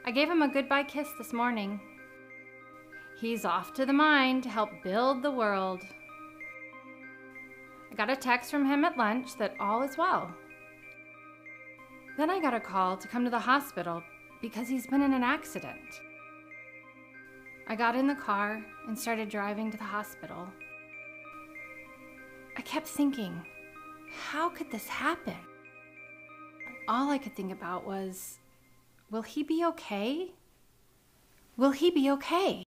I gave him a goodbye kiss this morning. He's off to the mine to help build the world. I got a text from him at lunch that all is well. Then I got a call to come to the hospital because he's been in an accident. I got in the car and started driving to the hospital. I kept thinking, how could this happen? All I could think about was, will he be okay? Will he be okay?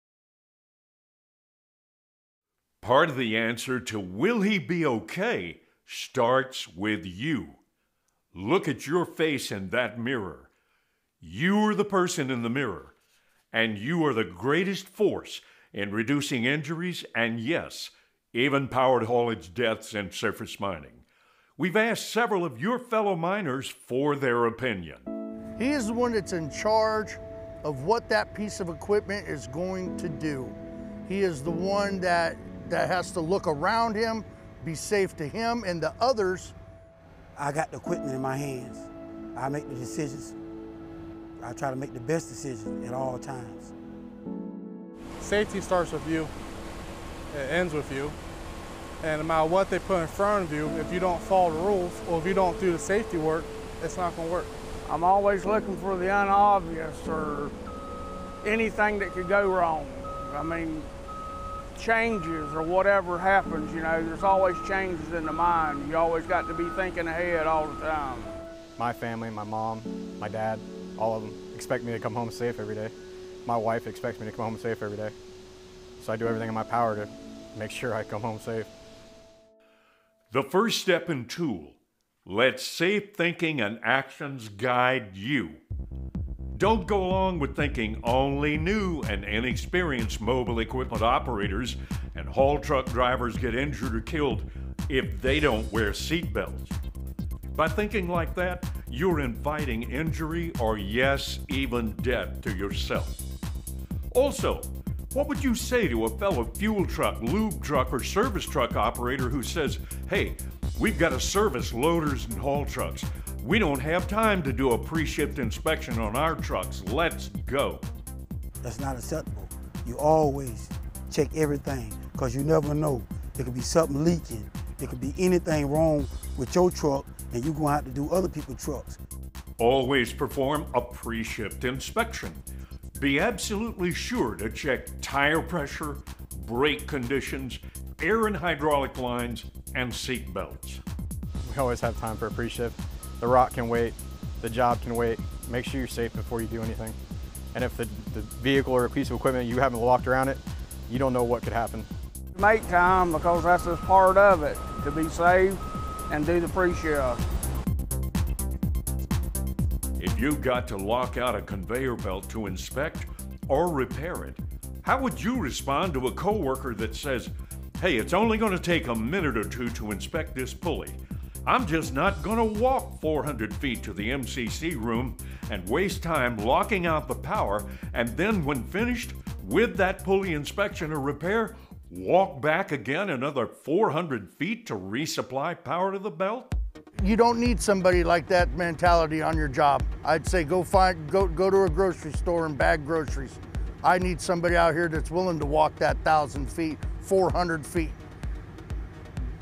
Part of the answer to will he be okay starts with you. Look at your face in that mirror. You are the person in the mirror, and you are the greatest force in reducing injuries and, yes, even powered haulage deaths in surface mining. We've asked several of your fellow miners for their opinion. He is the one that's in charge of what that piece of equipment is going to do. He is the one that has to look around him, be safe to him and the others. I got the equipment in my hands. I make the decisions. I try to make the best decision at all times. Safety starts with you. It ends with you. And no matter what they put in front of you, if you don't follow the rules or if you don't do the safety work, it's not going to work. I'm always looking for the unobvious or anything that could go wrong. I mean, changes or whatever happens, you know, there's always changes in the mind. You always got to be thinking ahead all the time. My family, my mom, my dad, all of them expect me to come home safe every day. My wife expects me to come home safe every day. So I do everything in my power to make sure I come home safe. The first step and tool, let safe thinking and actions guide you. Don't go along with thinking only new and inexperienced mobile equipment operators and haul truck drivers get injured or killed if they don't wear seatbelts. By thinking like that, you're inviting injury or, yes, even death to yourself. Also, what would you say to a fellow fuel truck, lube truck, or service truck operator who says, hey, we've got to service loaders and haul trucks. We don't have time to do a pre-shift inspection on our trucks. Let's go. That's not acceptable. You always check everything because you never know. There could be something leaking. There could be anything wrong with your truck and you're going to have to do other people's trucks. Always perform a pre-shift inspection. Be absolutely sure to check tire pressure, brake conditions, air and hydraulic lines, and seat belts. We always have time for a pre-shift. The rock can wait, the job can wait. Make sure you're safe before you do anything. And if the vehicle or a piece of equipment, you haven't walked around it, you don't know what could happen. Make time because that's just part of it, to be safe and do the pre-shift. If you got to lock out a conveyor belt to inspect or repair it, how would you respond to a coworker that says, hey, it's only going to take a minute or two to inspect this pulley. I'm just not going to walk 400 feet to the MCC room and waste time locking out the power, and then when finished with that pulley inspection or repair, walk back again another 400 feet to resupply power to the belt? You don't need somebody like that mentality on your job. I'd say go to a grocery store and bag groceries. I need somebody out here that's willing to walk that 1,000 feet, 400 feet.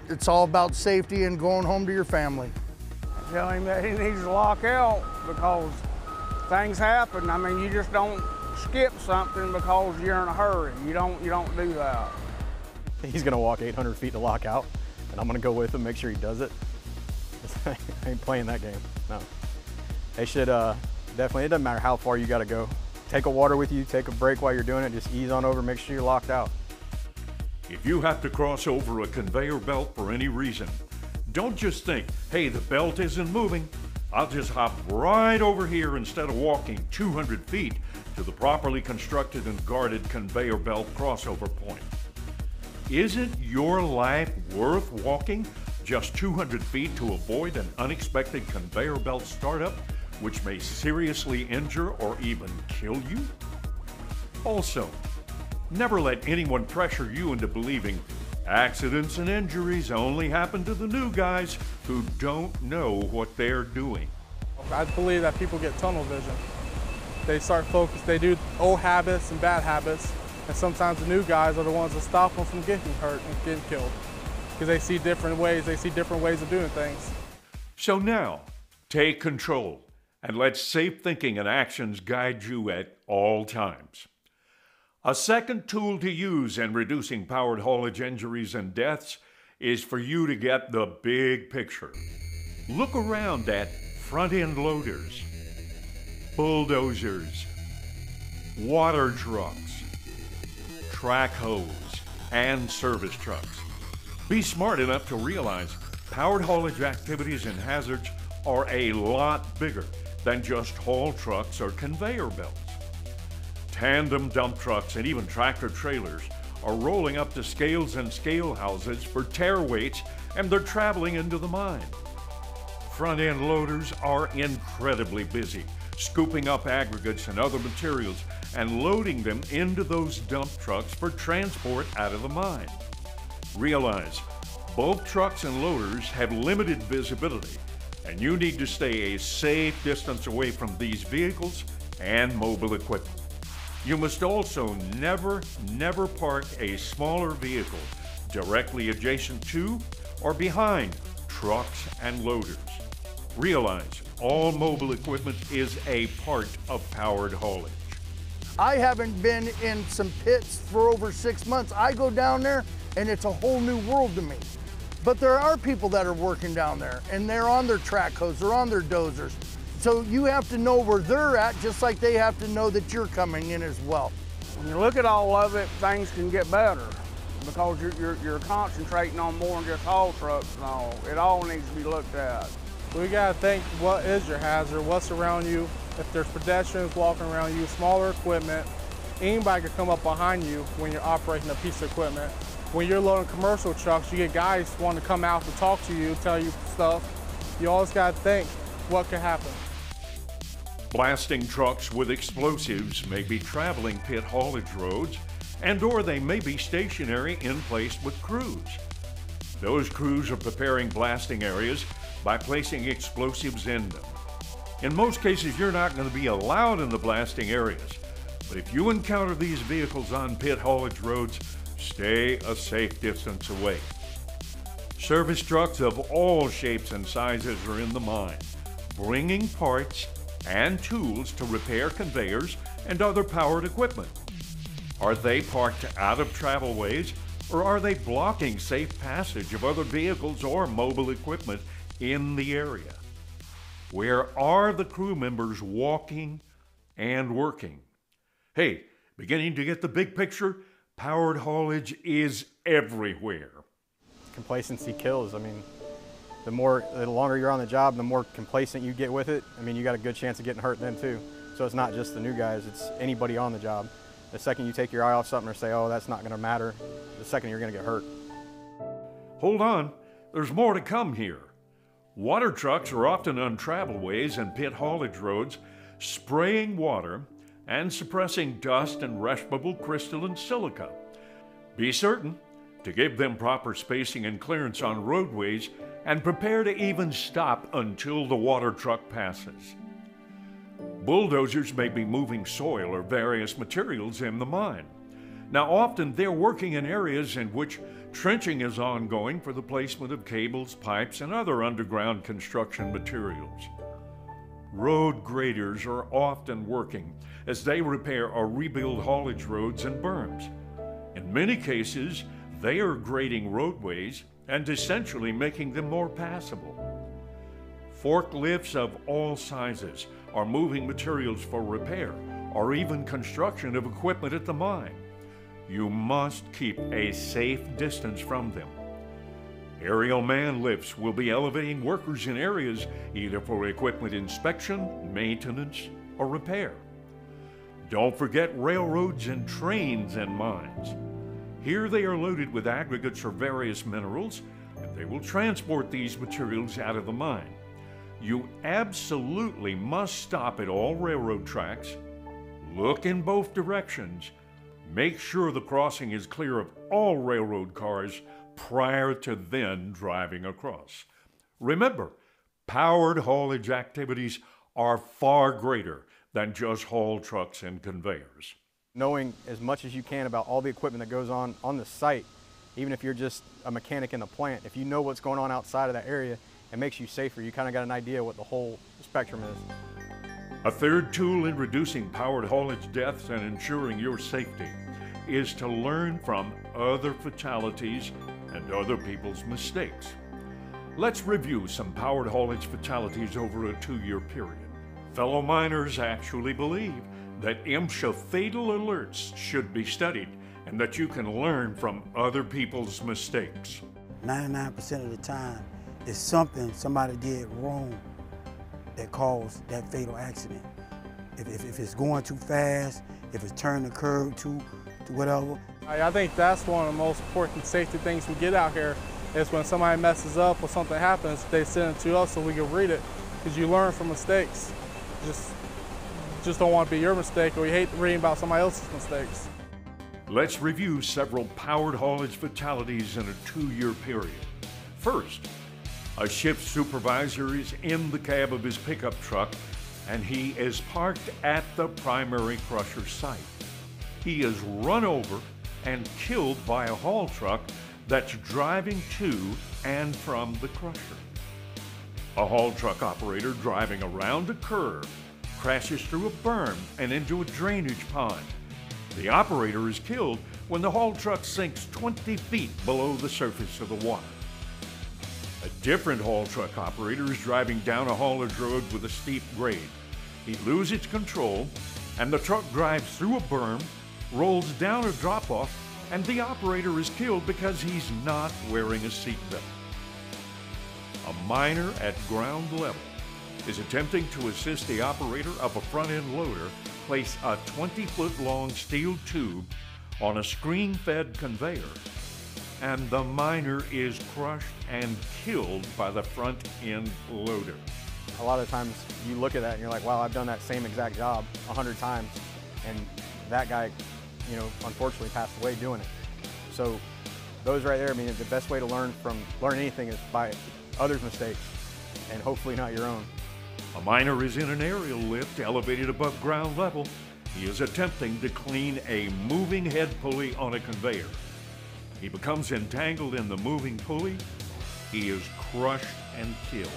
It's all about safety and going home to your family. Tell him that he needs to lock out because things happen. I mean, you just don't skip something because you're in a hurry. You don't do that. He's gonna walk 800 feet to lock out, and I'm gonna go with him, make sure he does it. I ain't playing that game, no. They should definitely, it doesn't matter how far you gotta go. Take a water with you, take a break while you're doing it, just ease on over, make sure you're locked out. If you have to cross over a conveyor belt for any reason, don't just think, hey, the belt isn't moving. I'll just hop right over here instead of walking 200 feet to the properly constructed and guarded conveyor belt crossover point. Isn't your life worth walking just 200 feet to avoid an unexpected conveyor belt startup, which may seriously injure or even kill you? Also, never let anyone pressure you into believing accidents and injuries only happen to the new guys who don't know what they're doing. I believe that people get tunnel vision. They start focused, they do old habits and bad habits, and sometimes the new guys are the ones that stop them from getting hurt and getting killed. Because they see different ways of doing things. So now, take control and let safe thinking and actions guide you at all times. A second tool to use in reducing powered haulage injuries and deaths is for you to get the big picture. Look around at front-end loaders, bulldozers, water trucks, track hoes, and service trucks. Be smart enough to realize powered haulage activities and hazards are a lot bigger than just haul trucks or conveyor belts. Tandem dump trucks and even tractor trailers are rolling up to scales and scale houses for tear weights, and they're traveling into the mine. Front-end loaders are incredibly busy, scooping up aggregates and other materials and loading them into those dump trucks for transport out of the mine. Realize, both trucks and loaders have limited visibility, and you need to stay a safe distance away from these vehicles and mobile equipment. You must also never park a smaller vehicle directly adjacent to or behind trucks and loaders. Realize, all mobile equipment is a part of powered haulage. I haven't been in some pits for over 6 months. I go down there and it's a whole new world to me. But there are people that are working down there and they're on their track hoes, they're on their dozers. So you have to know where they're at, just like they have to know that you're coming in as well. When you look at all of it, things can get better because you're concentrating on more than just haul trucks and all. It all needs to be looked at. We gotta think, what is your hazard, what's around you? If there's pedestrians walking around you, smaller equipment, anybody could come up behind you when you're operating a piece of equipment. When you're loading commercial trucks, you get guys wanting to come out to talk to you, tell you stuff. You always gotta think what could happen. Blasting trucks with explosives may be traveling pit haulage roads, and/or they may be stationary in place with crews. Those crews are preparing blasting areas by placing explosives in them. In most cases, you're not going to be allowed in the blasting areas, but if you encounter these vehicles on pit haulage roads, stay a safe distance away. Service trucks of all shapes and sizes are in the mine, bringing parts and tools to repair conveyors and other powered equipment. Are they parked out of travelways, or are they blocking safe passage of other vehicles or mobile equipment in the area? Where are the crew members walking and working? Hey, beginning to get the big picture? Powered haulage is everywhere. Complacency kills. I mean, the longer you're on the job, the more complacent you get with it. I mean, you got a good chance of getting hurt then too. So it's not just the new guys, it's anybody on the job. The second you take your eye off something or say, oh, that's not gonna matter, the second you're gonna get hurt. Hold on, there's more to come here. Water trucks are often on travelways and pit haulage roads, spraying water and suppressing dust and respirable crystalline silica. Be certain to give them proper spacing and clearance on roadways, and prepare to even stop until the water truck passes. Bulldozers may be moving soil or various materials in the mine. Now, often they're working in areas in which trenching is ongoing for the placement of cables, pipes, and other underground construction materials. Road graders are often working as they repair or rebuild haulage roads and berms. In many cases, they are grading roadways and essentially making them more passable. Forklifts of all sizes are moving materials for repair or even construction of equipment at the mine. You must keep a safe distance from them. Aerial man lifts will be elevating workers in areas either for equipment inspection, maintenance, or repair. Don't forget railroads and trains and mines. Here they are loaded with aggregates or various minerals, and they will transport these materials out of the mine. You absolutely must stop at all railroad tracks, look in both directions, make sure the crossing is clear of all railroad cars prior to then driving across. Remember, powered haulage activities are far greater than just haul trucks and conveyors. Knowing as much as you can about all the equipment that goes on the site, even if you're just a mechanic in the plant, if you know what's going on outside of that area, it makes you safer. You kind of got an idea what the whole spectrum is. A third tool in reducing powered haulage deaths and ensuring your safety is to learn from other fatalities and other people's mistakes. Let's review some powered haulage fatalities over a 2-year period. Fellow miners actually believe that MSHA fatal alerts should be studied and that you can learn from other people's mistakes. 99% of the time, it's something somebody did wrong that caused that fatal accident. If it's going too fast, if it's turning the curve to whatever. I think that's one of the most important safety things we get out here is when somebody messes up or something happens, they send it to us so we can read it, because you learn from mistakes. Just don't want to be your mistake, or you hate reading about somebody else's mistakes. Let's review several powered haulage fatalities in a 2-year period. First, a shift supervisor is in the cab of his pickup truck and he is parked at the primary crusher site. He is run over and killed by a haul truck that's driving to and from the crusher. A haul truck operator driving around a curve crashes through a berm and into a drainage pond. The operator is killed when the haul truck sinks 20 feet below the surface of the water. A different haul truck operator is driving down a haulage road with a steep grade. He loses control and the truck drives through a berm, rolls down a drop-off, and the operator is killed because he's not wearing a seatbelt. A miner at ground level is attempting to assist the operator of a front-end loader place a 20-foot-long steel tube on a screen-fed conveyor, and the miner is crushed and killed by the front-end loader. A lot of times you look at that and you're like, wow, I've done that same exact job 100 times, and that guy, unfortunately passed away doing it. So those right there, I mean, the best way to learn anything is by others' mistakes, and hopefully not your own. A miner is in an aerial lift elevated above ground level. He is attempting to clean a moving head pulley on a conveyor. He becomes entangled in the moving pulley. He is crushed and killed.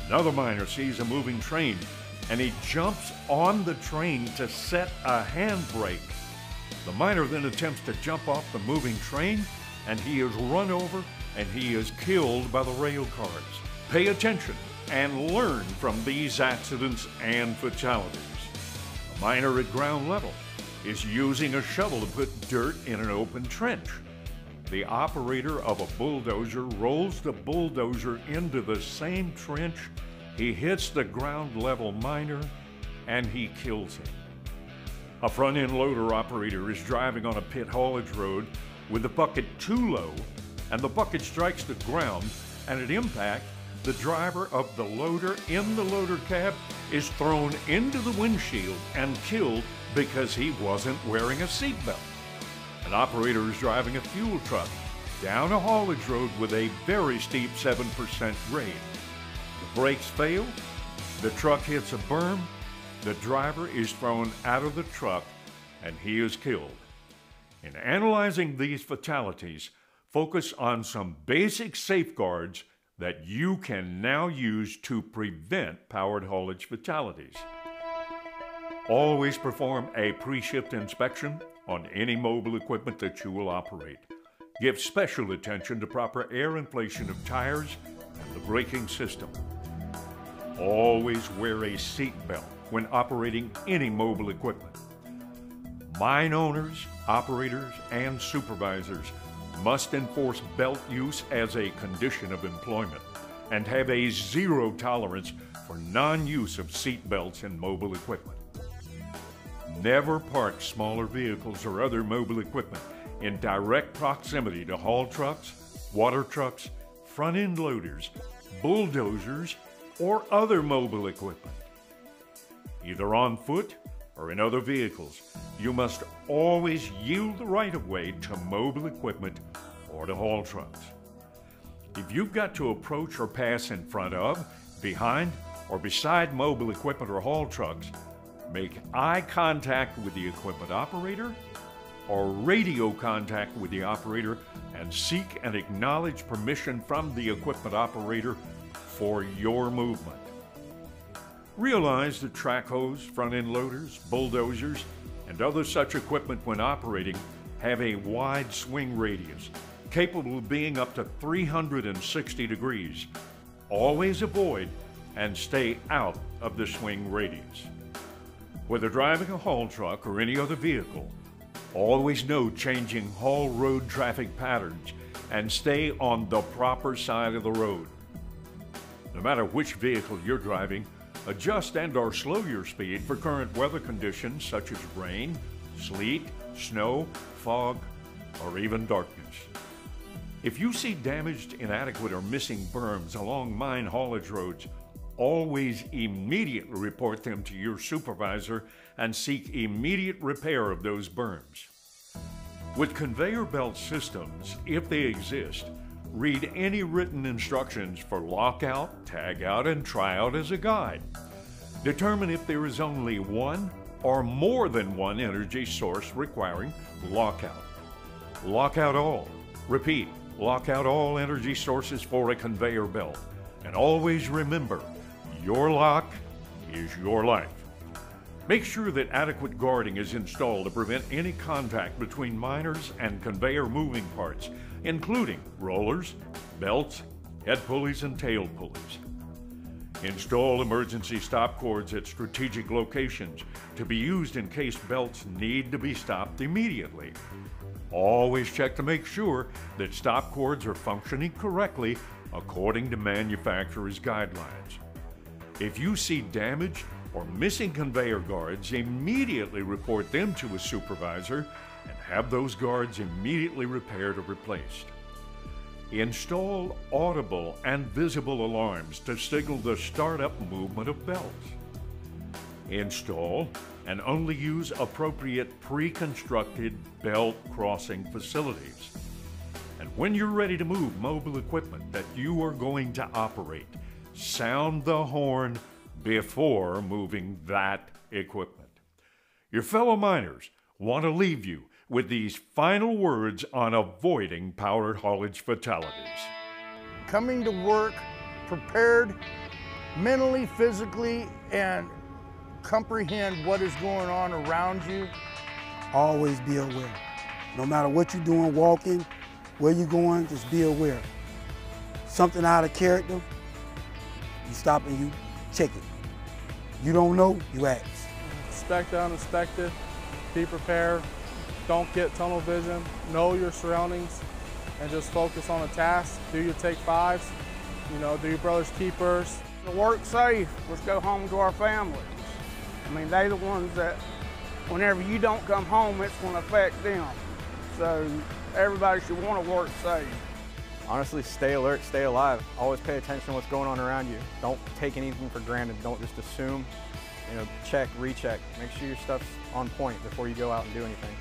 Another miner sees a moving train and he jumps on the train to set a handbrake. The miner then attempts to jump off the moving train and he is run over and he is killed by the rail cars. Pay attention and learn from these accidents and fatalities. A miner at ground level is using a shovel to put dirt in an open trench. The operator of a bulldozer rolls the bulldozer into the same trench. He hits the ground level miner and he kills him. A front-end loader operator is driving on a pit haulage road with the bucket too low, and the bucket strikes the ground, and at impact, the driver of the loader in the loader cab is thrown into the windshield and killed because he wasn't wearing a seatbelt. An operator is driving a fuel truck down a haulage road with a very steep 7% grade. The brakes fail, the truck hits a berm, the driver is thrown out of the truck, and he is killed. In analyzing these fatalities, focus on some basic safeguards that you can now use to prevent powered haulage fatalities. Always perform a pre-shift inspection on any mobile equipment that you will operate. Give special attention to proper air inflation of tires and the braking system. Always wear a seat belt when operating any mobile equipment. Mine owners, operators, and supervisors must enforce belt use as a condition of employment and have a zero tolerance for non-use of seat belts in mobile equipment. Never park smaller vehicles or other mobile equipment in direct proximity to haul trucks, water trucks, front-end loaders, bulldozers, or other mobile equipment. Either on foot or in other vehicles, you must always yield the right-of-way to mobile equipment or to haul trucks. If you've got to approach or pass in front of, behind, or beside mobile equipment or haul trucks, make eye contact with the equipment operator or radio contact with the operator and seek and acknowledge permission from the equipment operator for your movement. Realize that track hose, front-end loaders, bulldozers, and other such equipment when operating have a wide swing radius, capable of being up to 360 degrees. Always avoid and stay out of the swing radius. Whether driving a haul truck or any other vehicle, always know changing haul road traffic patterns and stay on the proper side of the road. No matter which vehicle you're driving, adjust and/or slow your speed for current weather conditions such as rain, sleet, snow, fog, or even darkness. If you see damaged, inadequate, or missing berms along mine haulage roads, always immediately report them to your supervisor and seek immediate repair of those berms. With conveyor belt systems, if they exist, read any written instructions for lockout, tagout, and tryout as a guide. Determine if there is only one or more than one energy source requiring lockout. Lockout all. Repeat, lockout all energy sources for a conveyor belt. And always remember, your lock is your life. Make sure that adequate guarding is installed to prevent any contact between miners and conveyor moving parts, including rollers, belts, head pulleys, and tail pulleys. Install emergency stop cords at strategic locations to be used in case belts need to be stopped immediately. Always check to make sure that stop cords are functioning correctly according to manufacturer's guidelines. If you see damaged or missing conveyor guards, immediately report them to a supervisor and have those guards immediately repaired or replaced. Install audible and visible alarms to signal the startup movement of belts. Install and only use appropriate pre-constructed belt crossing facilities. And when you're ready to move mobile equipment that you are going to operate, sound the horn before moving that equipment. Your fellow miners want to leave you with these final words on avoiding powered haulage fatalities. Coming to work prepared mentally, physically, and comprehend what is going on around you. Always be aware. No matter what you're doing, walking, where you're going, just be aware. Something out of character, you stop and you check it. You don't know, you ask. Inspect the unexpected, be prepared, don't get tunnel vision, know your surroundings, and just focus on the task. Do your take fives, do your brother's keepers. To work safe, let's go home to our families. I mean, they're the ones that, whenever you don't come home, it's going to affect them. So everybody should want to work safe. Honestly, stay alert, stay alive. Always pay attention to what's going on around you. Don't take anything for granted. Don't just assume. Check, recheck. Make sure your stuff's on point before you go out and do anything.